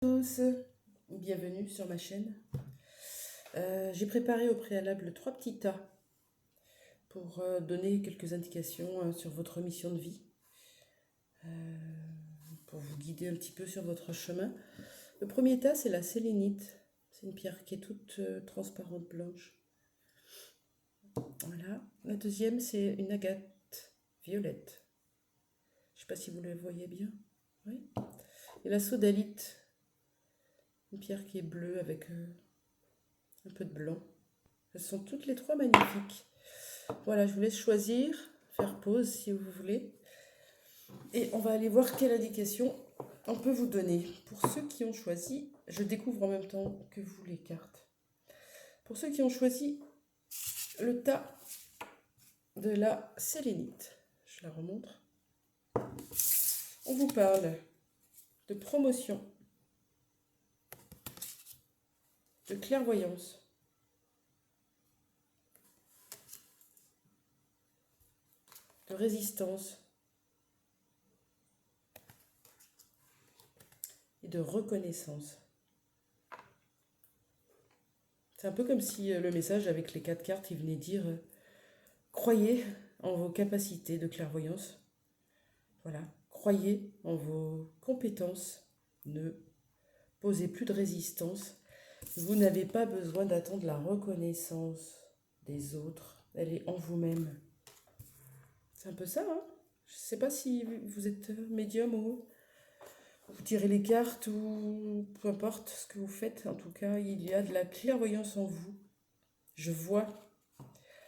Tous, bienvenue sur ma chaîne. J'ai préparé au préalable 3 petits tas pour donner quelques indications sur votre mission de vie, pour vous guider un petit peu sur votre chemin. Le premier tas, c'est la sélénite. C'est une pierre qui est toute transparente, blanche. Voilà. La deuxième, c'est une agate violette. Je ne sais pas si vous la voyez bien. Oui. Et la sodalite, une pierre qui est bleue avec un peu de blanc. Elles sont toutes les trois magnifiques. Voilà, je vous laisse choisir, faire pause si vous voulez. Et on va aller voir quelle indication on peut vous donner. Pour ceux qui ont choisi, je découvre en même temps que vous les cartes. Pour ceux qui ont choisi le tas de la sélénite, je la remontre. On vous parle de promotion, de clairvoyance, de résistance et de reconnaissance. C'est un peu comme si le message avec les 4 cartes, il venait dire croyez en vos capacités de clairvoyance. Voilà, croyez en vos compétences. Ne posez plus de résistance. Vous n'avez pas besoin d'attendre la reconnaissance des autres. Elle est en vous-même. C'est un peu ça, hein? Je ne sais pas si vous êtes médium ou vous tirez les cartes ou peu importe ce que vous faites. En tout cas, il y a de la clairvoyance en vous. Je vois.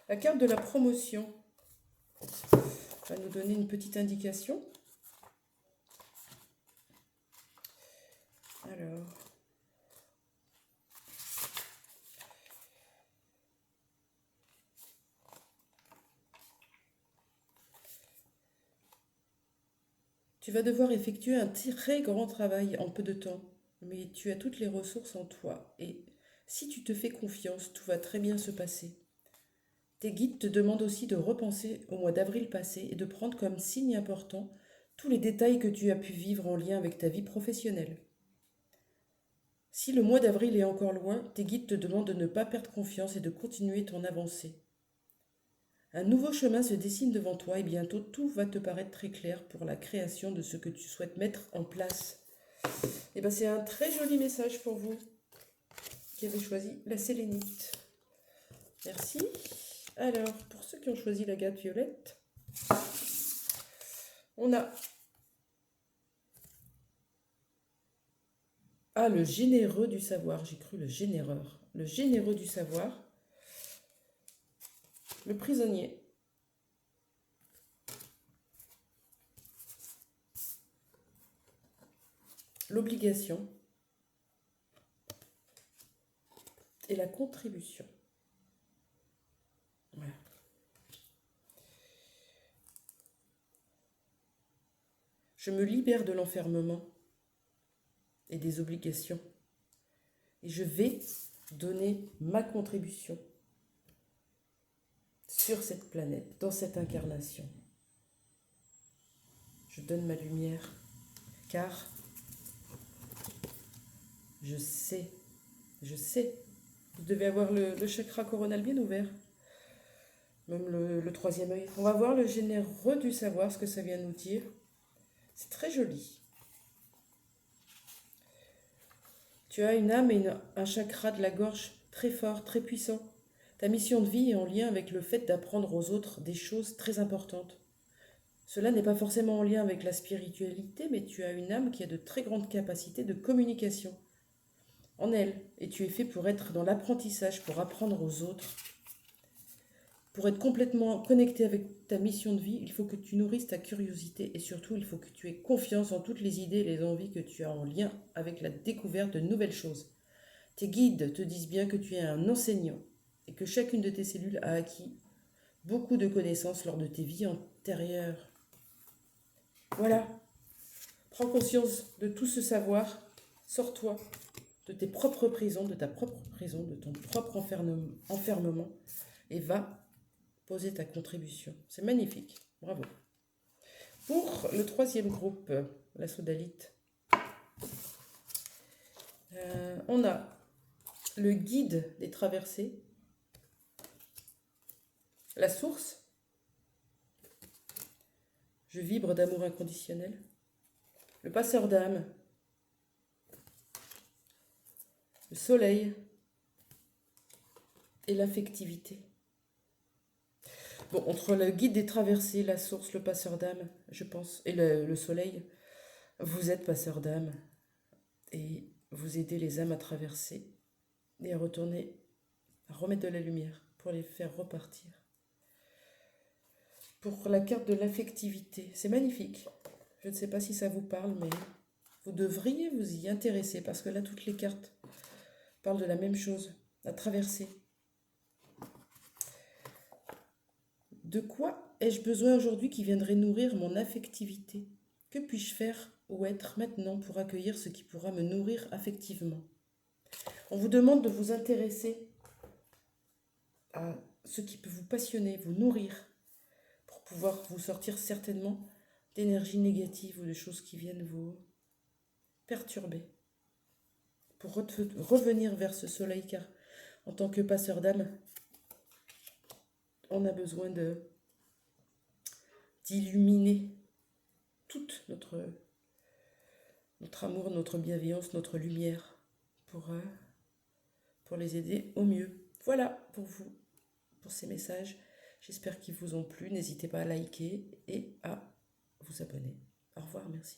La carte de la promotion va nous donner une petite indication. Alors, tu vas devoir effectuer un très grand travail en peu de temps, mais tu as toutes les ressources en toi et si tu te fais confiance, tout va très bien se passer. Tes guides te demandent aussi de repenser au mois d'avril passé et de prendre comme signe important tous les détails que tu as pu vivre en lien avec ta vie professionnelle. Si le mois d'avril est encore loin, tes guides te demandent de ne pas perdre confiance et de continuer ton avancée. Un nouveau chemin se dessine devant toi et bientôt tout va te paraître très clair pour la création de ce que tu souhaites mettre en place. Et bien c'est un très joli message pour vous qui avez choisi la sélénite. Merci. Alors, pour ceux qui ont choisi l'agate violette, on a le généreux du savoir. J'ai cru le généreur. Le généreux du savoir. Le prisonnier. L'obligation. Et la contribution. Voilà. Je me libère de l'enfermement et des obligations. Et je vais donner ma contribution sur cette planète, dans cette incarnation. Je donne ma lumière, car je sais, vous devez avoir le chakra coronal bien ouvert, même le troisième œil. On va voir le généreux du savoir, ce que ça vient nous dire. C'est très joli. Tu as une âme et un chakra de la gorge très fort, très puissant. Ta mission de vie est en lien avec le fait d'apprendre aux autres des choses très importantes. Cela n'est pas forcément en lien avec la spiritualité, mais tu as une âme qui a de très grandes capacités de communication en elle, et tu es fait pour être dans l'apprentissage, pour apprendre aux autres. Pour être complètement connecté avec ta mission de vie, il faut que tu nourrisses ta curiosité et surtout, il faut que tu aies confiance en toutes les idées et les envies que tu as en lien avec la découverte de nouvelles choses. Tes guides te disent bien que tu es un enseignant et que chacune de tes cellules a acquis beaucoup de connaissances lors de tes vies antérieures. Voilà, prends conscience de tout ce savoir, sors-toi de tes propres prisons, de ta propre prison, de ton propre enfermement et va poser ta contribution. C'est magnifique, bravo. Pour le troisième groupe, la sodalite, On a le guide des traversées, la source, je vibre d'amour inconditionnel, le passeur d'âme, le soleil et l'affectivité. Bon, entre le guide des traversées, la source, le passeur d'âme, je pense, et le soleil, vous êtes passeur d'âme et vous aidez les âmes à traverser et à retourner, à remettre de la lumière pour les faire repartir. Pour la carte de l'affectivité, c'est magnifique. Je ne sais pas si ça vous parle, mais vous devriez vous y intéresser parce que là, toutes les cartes parlent de la même chose, la traversée. De quoi ai-je besoin aujourd'hui qui viendrait nourrir mon affectivité? Que puis-je faire ou être maintenant pour accueillir ce qui pourra me nourrir affectivement? On vous demande de vous intéresser à ce qui peut vous passionner, vous nourrir, pour pouvoir vous sortir certainement d'énergie négative ou de choses qui viennent vous perturber. Pour revenir vers ce soleil, car en tant que passeur d'âme, on a besoin d'illuminer toute notre amour, notre bienveillance, notre lumière pour les aider au mieux. Voilà pour vous, pour ces messages. J'espère qu'ils vous ont plu. N'hésitez pas à liker et à vous abonner. Au revoir, merci.